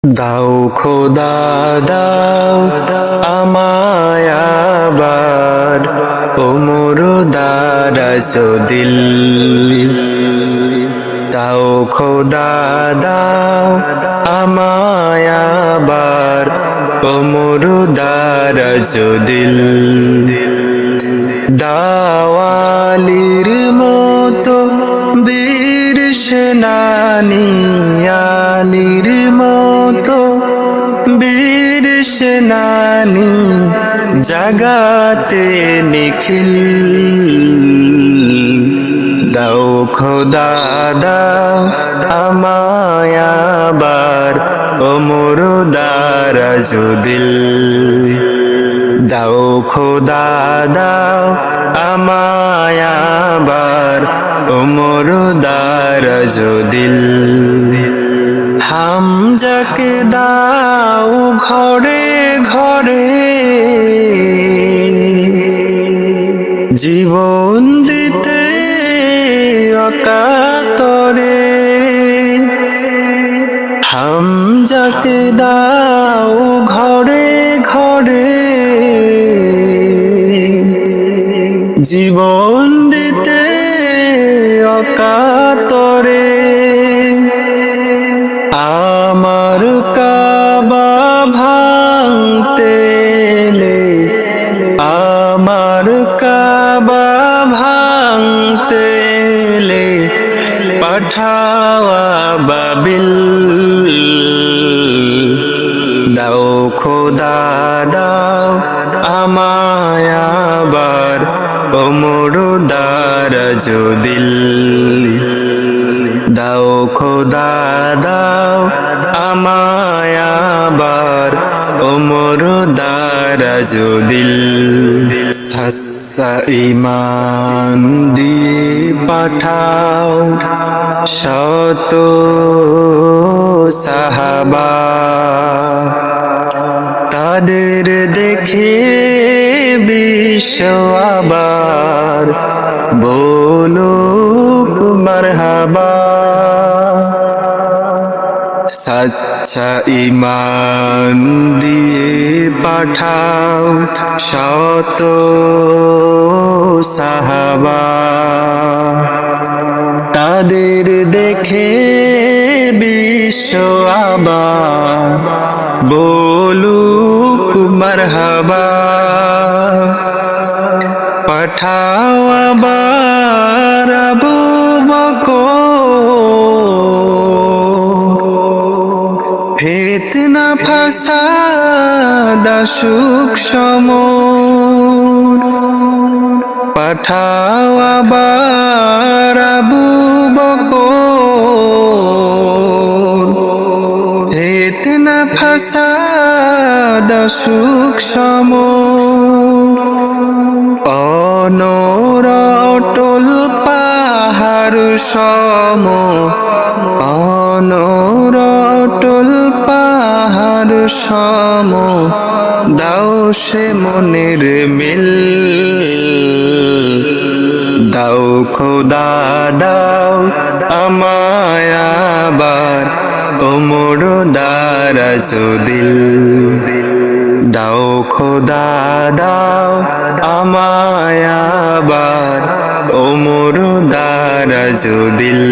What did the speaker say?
দাও খোদা দাও আমায় আবার ওমর দারাজ দিল। দাও খোদা দাও আমায় আবার ওমর দারাজ দিল। দাওয়ালির মতো বীর সেনানী, আলীর মতো বীর সেনানী, জাগাতে নিখিল। দাও খোদা দাও আমায় আবার ওমর দারাজ দিল। দাও খোদা দাও আমায় আবার ওমর দারাজ দিল। হামজাকে দাও ঘরে ঘরে জীবন দিতে অকাতরে। হামজাকে দাও ঘরে ঘরে জীবন দিতে অকাতরে। আমার কাবা ভাঙতে এলে, আমার কাবা ভাঙতে এলে পাঠাওয়া বাবিল। দাও খোদা দাও আমায় আবার ওমর দারাজ দিল। দাও খোদা দাও আমায় আবার ওমর দারাজ দিল। সাচ্চা ঈমান দিয়ে পাঠাও শত সাহাবা, তাদের দেখে বিশ্ব আবার বলুক মারহাবা। সাচ্চা ঈমান দিয়ে পাঠাও শত সাহাবা, তাদের দেখে বিশ্ব আবার বলুক মারহাবা। পাঠাও আবার আবু বকর, ফিতনা ফাসাদ আসুক সমর। পাঠাও আবার আবু বকর, ফিতনা ফাসাদ আসুক সমর। অনর অটল পাহাড় সম, অনর অটল পাহাড় সম, দাও সে মনের মিল। দাও খোদা দাও আমায় আবার ওমর দারাজ দিল। দাও খোদা দাও আমায় আবার ওমর দারাজ দিল।